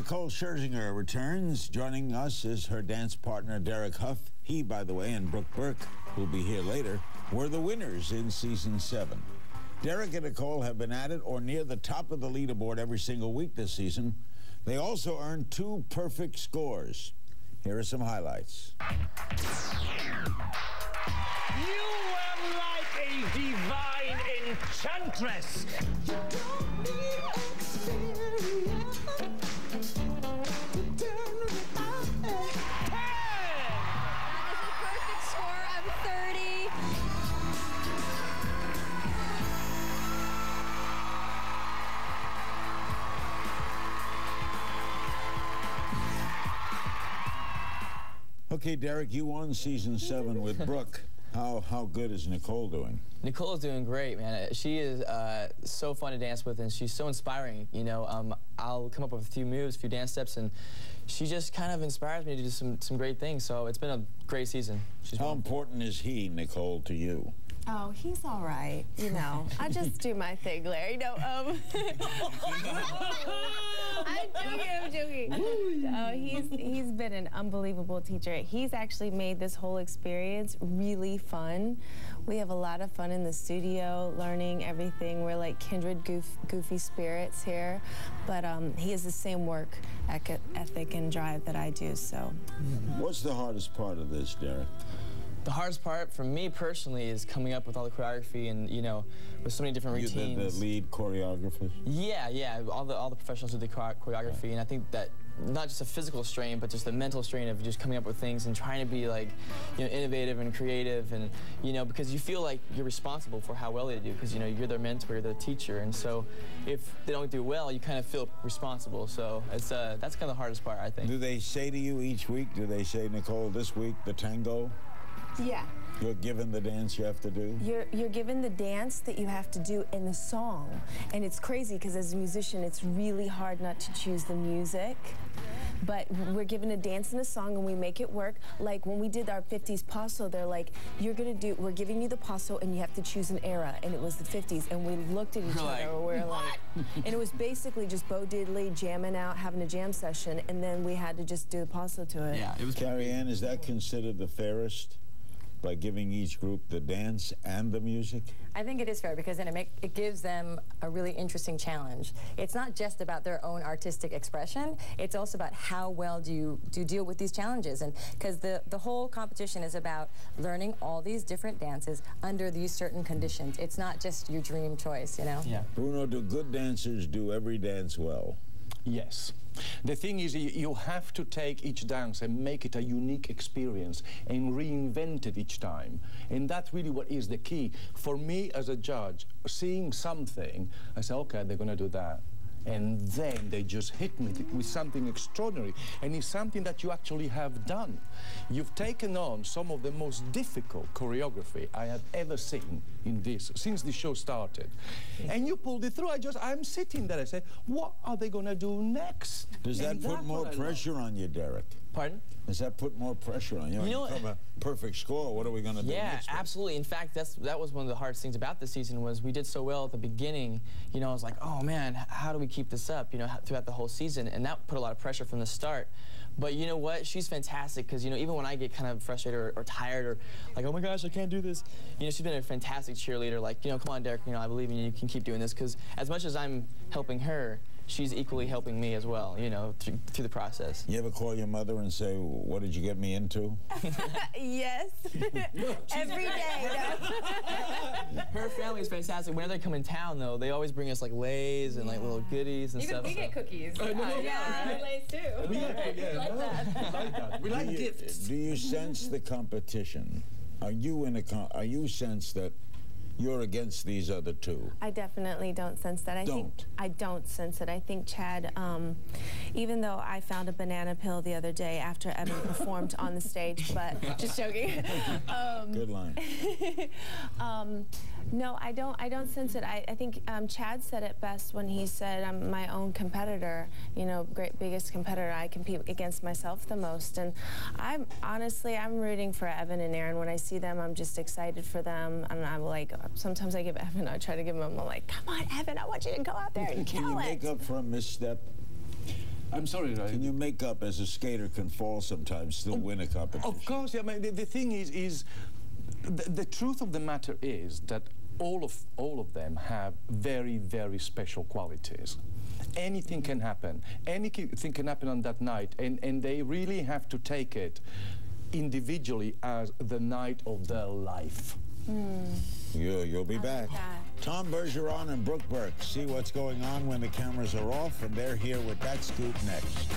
Nicole Scherzinger returns. Joining us is her dance partner, Derek Huff. He, by the way, and Brooke Burke, who'll be here later, were the winners in Season 7. Derek and Nicole have been at it or near the top of the leaderboard every single week this season. They also earned 2 perfect scores. Here are some highlights. You are like a divine enchantress. You don't need experience to turn me on. That is a perfect score of 30. Okay, Derek, you won Season 7 with Brooke. How good is Nicole doing? Nicole's doing great, man. She is so fun to dance with, and she's so inspiring. You know, I'll come up with a few moves, a few dance steps, and she just kind of inspires me to do some great things. So it's been a great season. How important is he, Nicole, to you? Oh, he's all right. You know, I just do my thing, Larry. You know, I'm joking. Oh, he's been an unbelievable teacher. He's actually made this whole experience really fun. We have a lot of fun in the studio, learning everything. We're like kindred goofy spirits here, but he has the same work ethic and drive that I do. So, what's the hardest part of this, Derek? The hardest part for me personally is coming up with all the choreography and, you know, with so many different routines. You the lead choreographers? Yeah. All the professionals do the choreography, right. And I think that not just a physical strain, but just the mental strain of just coming up with things and trying to be like, you know, innovative and creative, and you know, because you feel like you're responsible for how well they do, because you know you're their mentor, you're their teacher, and so if they don't do well, you kind of feel responsible. So it's that's kind of the hardest part, I think. Do they say to you each week? Do they say, Nicole, this week the tango? Yeah. You're given the dance you have to do? You're given the dance that you have to do in the song. And it's crazy because as a musician, it's really hard not to choose the music. But we're given a dance and a song and we make it work. Like when we did our 50s paso, they're like, we're giving you the paso and you have to choose an era. And it was the 50s. And we looked at each other and we were like, and it was basically just Bo Diddley jamming out, having a jam session. And then we had to just do the paso to it. Yeah, it was. Carrie Ann, is that considered the fairest? By giving each group the dance and the music? I think it is fair because then it gives them a really interesting challenge. It's not just about their own artistic expression, it's also about how well do you deal with these challenges. And because the whole competition is about learning all these different dances under these certain conditions. It's not just your dream choice, you know? Yeah. Bruno, do good dancers do every dance well? Yes. The thing is, you have to take each dance and make it a unique experience and reinvent it each time. And that's really what is the key. For me as a judge, seeing something, I say, okay, they're going to do that. And then they just hit me with something extraordinary. And it's something that you actually have done. You've taken on some of the most difficult choreography I have ever seen in this, since the show started. And you pulled it through. I'm sitting there, I say, what are they going to do next? Does that put more pressure on you, Derek? Pardon? Does that put more pressure on you? You know, from a perfect score, what are we going to do next? Yeah, absolutely. In fact, that was one of the hardest things about this season was we did so well at the beginning. You know, I was like, oh man, how do we keep this up, you know, throughout the whole season? And that put a lot of pressure from the start. But you know what? She's fantastic because, you know, even when I get kind of frustrated or tired or like, oh my gosh, I can't do this, you know, she's been a fantastic cheerleader. Like, you know, come on, Derek, you know, I believe in you. You can keep doing this, because as much as I'm helping her, she's equally helping me as well, you know, through the process. You ever call your mother and say, what did you get me into? Yes. Every day. Her family is fantastic. Whenever they come in town, though, they always bring us like Lay's and like little goodies and stuff. We get cookies. Yeah, Lay's too. We like that. We like gifts. Do you sense the competition? Are you sense that you're against these other two? I definitely don't sense that. I don't sense it. I think Chad, even though I found a banana peel the other day after Evan performed on the stage, but just joking. Good line. No, I don't sense it. I think Chad said it best when he said, I'm my own competitor, you know, biggest competitor. I compete against myself the most. And I'm rooting for Evan and Aaron. When I see them, I'm just excited for them. And I'm like, sometimes I give Evan, I try to give him, I'm like, come on, Evan, I want you to go out there and kill it. Can you make up for a misstep? I'm sorry, Ray. Can you make up as a skater can fall sometimes, still win a competition? Of course, yeah. I mean, the thing is the truth of the matter is that all of them have very, very special qualities. Anything can happen. Anything can happen on that night, and they really have to take it individually as the night of their life. You'll be back. Tom Bergeron and Brooke Burke. See what's going on when the cameras are off, and they're here with that scoop next.